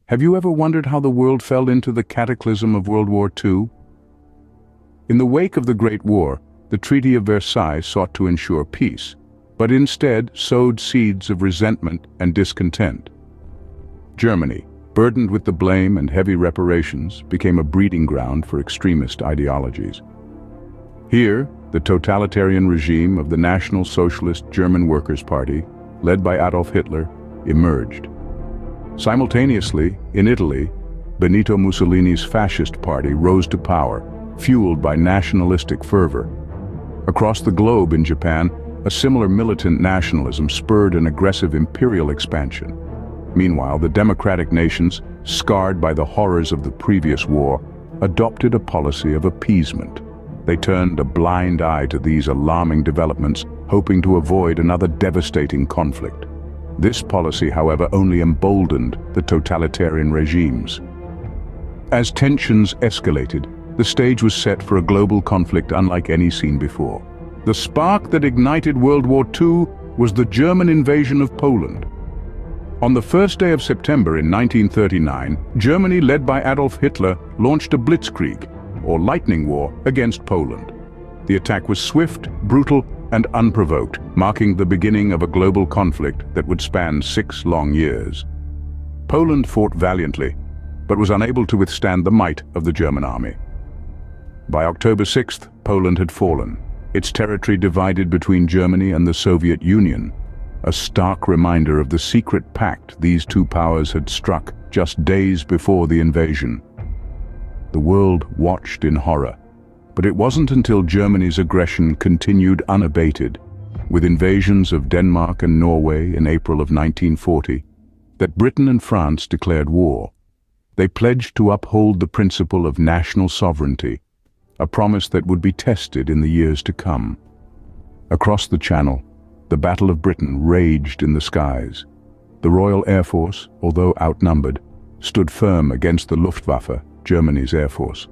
Have you ever wondered how the world fell into the cataclysm of World War II? In the wake of the Great War, the Treaty of Versailles sought to ensure peace, but instead sowed seeds of resentment and discontent. Germany, burdened with the blame and heavy reparations, became a breeding ground for extremist ideologies. Here, the totalitarian regime of the National Socialist German Workers' Party, led by Adolf Hitler, emerged. Simultaneously, in Italy, Benito Mussolini's fascist party rose to power, fueled by nationalistic fervor. Across the globe in Japan, a similar militant nationalism spurred an aggressive imperial expansion. Meanwhile, the democratic nations, scarred by the horrors of the previous war, adopted a policy of appeasement. They turned a blind eye to these alarming developments, hoping to avoid another devastating conflict. This policy, however, only emboldened the totalitarian regimes. As tensions escalated, the stage was set for a global conflict unlike any seen before. The spark that ignited World War II was the German invasion of Poland. On the first day of September in 1939, Germany, led by Adolf Hitler, launched a blitzkrieg, or lightning war, against Poland. The attack was swift, brutal, and unprovoked, marking the beginning of a global conflict that would span 6 long years. Poland fought valiantly, but was unable to withstand the might of the German army. By October 6th, Poland had fallen, its territory divided between Germany and the Soviet Union, a stark reminder of the secret pact these two powers had struck just days before the invasion. The world watched in horror, but it wasn't until Germany's aggression continued unabated, with invasions of Denmark and Norway in April of 1940, that Britain and France declared war. They pledged to uphold the principle of national sovereignty, a promise that would be tested in the years to come. Across the Channel, the Battle of Britain raged in the skies. The Royal Air Force, although outnumbered, stood firm against the Luftwaffe, Germany's air force.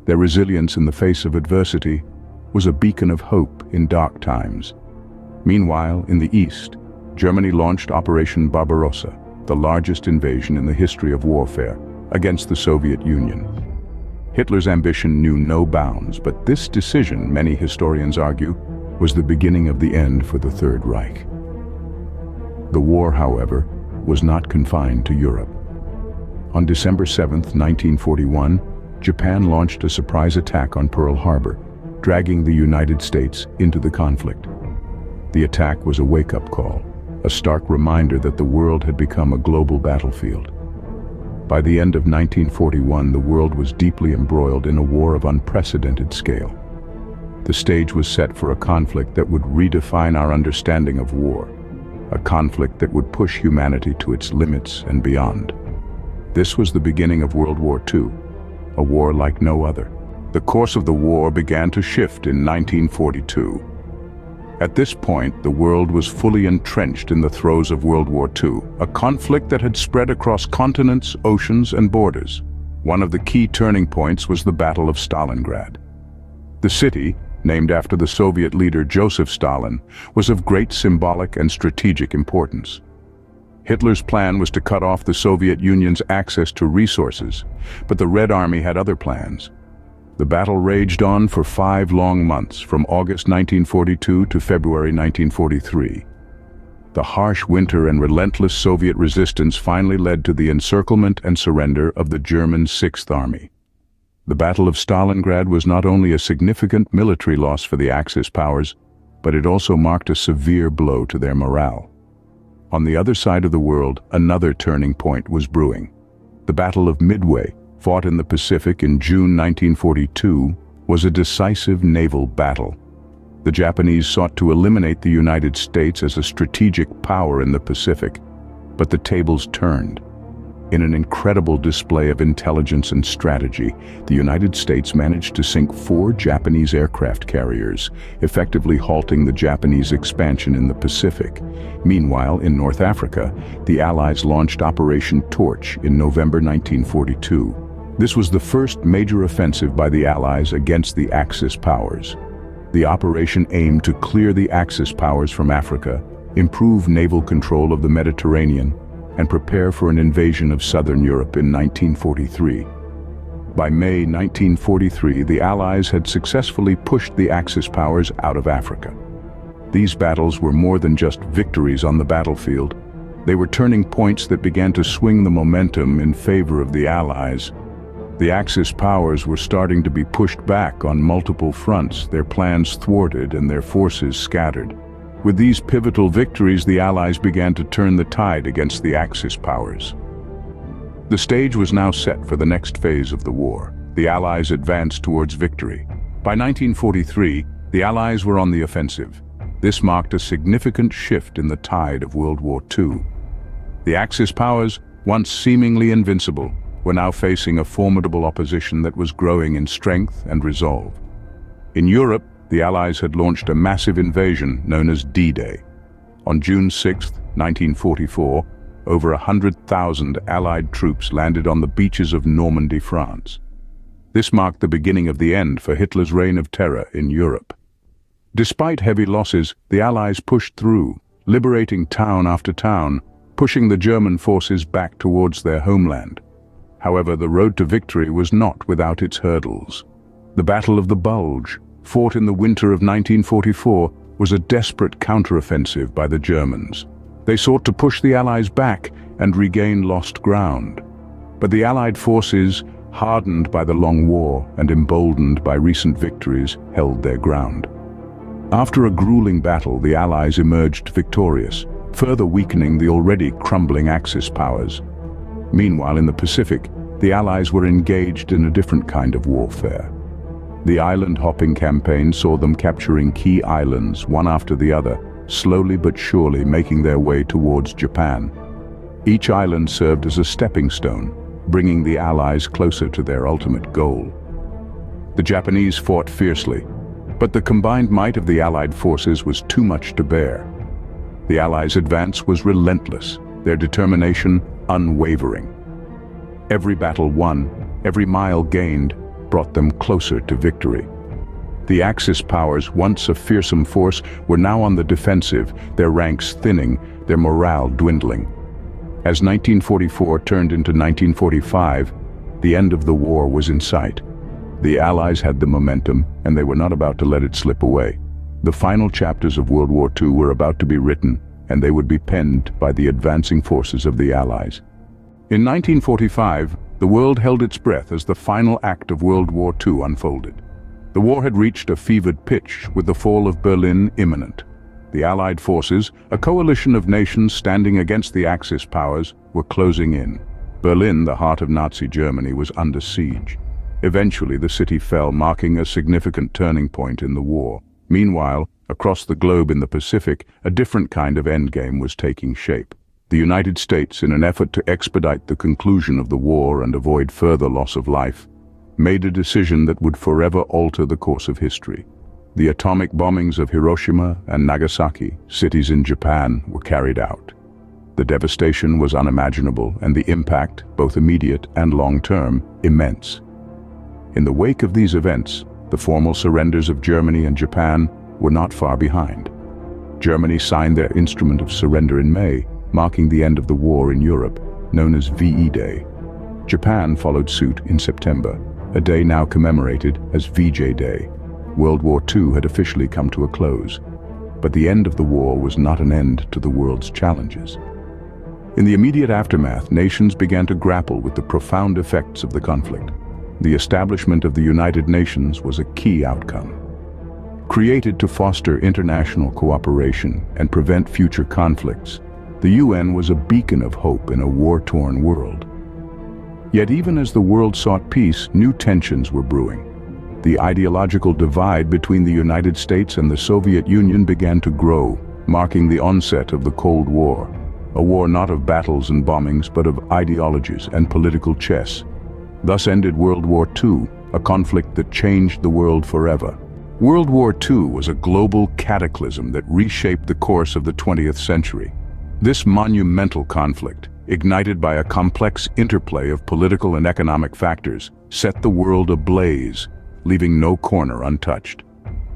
Their resilience in the face of adversity was a beacon of hope in dark times. Meanwhile, in the east, Germany launched Operation Barbarossa, the largest invasion in the history of warfare, against the Soviet Union. Hitler's ambition knew no bounds, but this decision, many historians argue, was the beginning of the end for the Third Reich. The war, however, was not confined to Europe. On December 7, 1941, Japan launched a surprise attack on Pearl Harbor, dragging the United States into the conflict. The attack was a wake-up call, a stark reminder that the world had become a global battlefield. By the end of 1941, the world was deeply embroiled in a war of unprecedented scale. The stage was set for a conflict that would redefine our understanding of war, a conflict that would push humanity to its limits and beyond. This was the beginning of World War II, a war like no other. The course of the war began to shift in 1942. At this point, the world was fully entrenched in the throes of World War II, a conflict that had spread across continents, oceans, and borders. One of the key turning points was the Battle of Stalingrad. The city, named after the Soviet leader Joseph Stalin, was of great symbolic and strategic importance. Hitler's plan was to cut off the Soviet Union's access to resources, but the Red Army had other plans. The battle raged on for 5 long months, from August 1942 to February 1943. The harsh winter and relentless Soviet resistance finally led to the encirclement and surrender of the German Sixth Army. The Battle of Stalingrad was not only a significant military loss for the Axis powers, but it also marked a severe blow to their morale. On the other side of the world, another turning point was brewing. The Battle of Midway, fought in the Pacific in June 1942, was a decisive naval battle. The Japanese sought to eliminate the United States as a strategic power in the Pacific, but the tables turned. In an incredible display of intelligence and strategy, the United States managed to sink 4 Japanese aircraft carriers, effectively halting the Japanese expansion in the Pacific. Meanwhile, in North Africa, the Allies launched Operation Torch in November 1942. This was the first major offensive by the Allies against the Axis powers. The operation aimed to clear the Axis powers from Africa, improve naval control of the Mediterranean, and prepare for an invasion of southern Europe in 1943. By May 1943, the Allies had successfully pushed the Axis powers out of Africa. These battles were more than just victories on the battlefield. They were turning points that began to swing the momentum in favor of the Allies. The Axis powers were starting to be pushed back on multiple fronts, their plans thwarted and their forces scattered. With these pivotal victories, the Allies began to turn the tide against the Axis powers. The stage was now set for the next phase of the war. The Allies advanced towards victory. By 1943, the Allies were on the offensive. This marked a significant shift in the tide of World War II. The Axis powers, once seemingly invincible, were now facing a formidable opposition that was growing in strength and resolve. In Europe, the Allies had launched a massive invasion known as D-Day. On June 6, 1944, over 100,000 Allied troops landed on the beaches of Normandy, France. This marked the beginning of the end for Hitler's reign of terror in Europe. Despite heavy losses, the Allies pushed through, liberating town after town, pushing the German forces back towards their homeland. However, the road to victory was not without its hurdles. The Battle of the Bulge, fought in the winter of 1944, was a desperate counteroffensive by the Germans. They sought to push the Allies back and regain lost ground. But the Allied forces, hardened by the long war and emboldened by recent victories, held their ground. After a grueling battle, the Allies emerged victorious, further weakening the already crumbling Axis powers. Meanwhile, in the Pacific, the Allies were engaged in a different kind of warfare. The island-hopping campaign saw them capturing key islands, one after the other, slowly but surely making their way towards Japan. Each island served as a stepping stone, bringing the Allies closer to their ultimate goal. The Japanese fought fiercely, but the combined might of the Allied forces was too much to bear. The Allies' advance was relentless, their determination unwavering. Every battle won, every mile gained, brought them closer to victory. The Axis powers, once a fearsome force, were now on the defensive, their ranks thinning, their morale dwindling. As 1944 turned into 1945, the end of the war was in sight. The Allies had the momentum, and they were not about to let it slip away. The final chapters of World War II were about to be written, and they would be penned by the advancing forces of the Allies. In 1945, the world held its breath as the final act of World War II unfolded. The war had reached a fevered pitch, with the fall of Berlin imminent. The Allied forces, a coalition of nations standing against the Axis powers, were closing in. Berlin, the heart of Nazi Germany, was under siege. Eventually, the city fell, marking a significant turning point in the war. Meanwhile, across the globe in the Pacific, a different kind of endgame was taking shape. The United States, in an effort to expedite the conclusion of the war and avoid further loss of life, made a decision that would forever alter the course of history. The atomic bombings of Hiroshima and Nagasaki, cities in Japan, were carried out. The devastation was unimaginable, and the impact, both immediate and long-term, immense. In the wake of these events, the formal surrenders of Germany and Japan were not far behind. Germany signed their instrument of surrender in May, marking the end of the war in Europe, known as VE Day. Japan followed suit in September, a day now commemorated as VJ Day. World War II had officially come to a close, but the end of the war was not an end to the world's challenges. In the immediate aftermath, nations began to grapple with the profound effects of the conflict. The establishment of the United Nations was a key outcome. Created to foster international cooperation and prevent future conflicts, the UN was a beacon of hope in a war-torn world. Yet even as the world sought peace, new tensions were brewing. The ideological divide between the United States and the Soviet Union began to grow, marking the onset of the Cold War, a war not of battles and bombings, but of ideologies and political chess. Thus ended World War II, a conflict that changed the world forever. World War II was a global cataclysm that reshaped the course of the 20th century. This monumental conflict, ignited by a complex interplay of political and economic factors, set the world ablaze, leaving no corner untouched.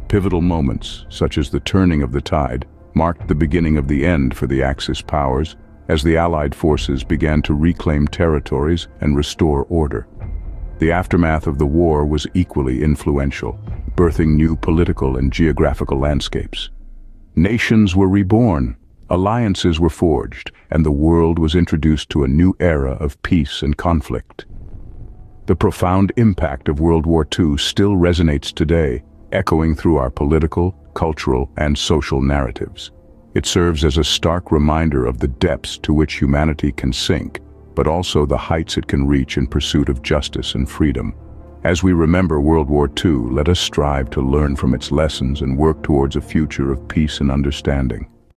Pivotal moments, such as the turning of the tide, marked the beginning of the end for the Axis powers, as the Allied forces began to reclaim territories and restore order. The aftermath of the war was equally influential, birthing new political and geographical landscapes. Nations were reborn, alliances were forged, and the world was introduced to a new era of peace and conflict. The profound impact of World War II still resonates today, echoing through our political, cultural, and social narratives. It serves as a stark reminder of the depths to which humanity can sink, but also the heights it can reach in pursuit of justice and freedom. As we remember World War II, let us strive to learn from its lessons and work towards a future of peace and understanding.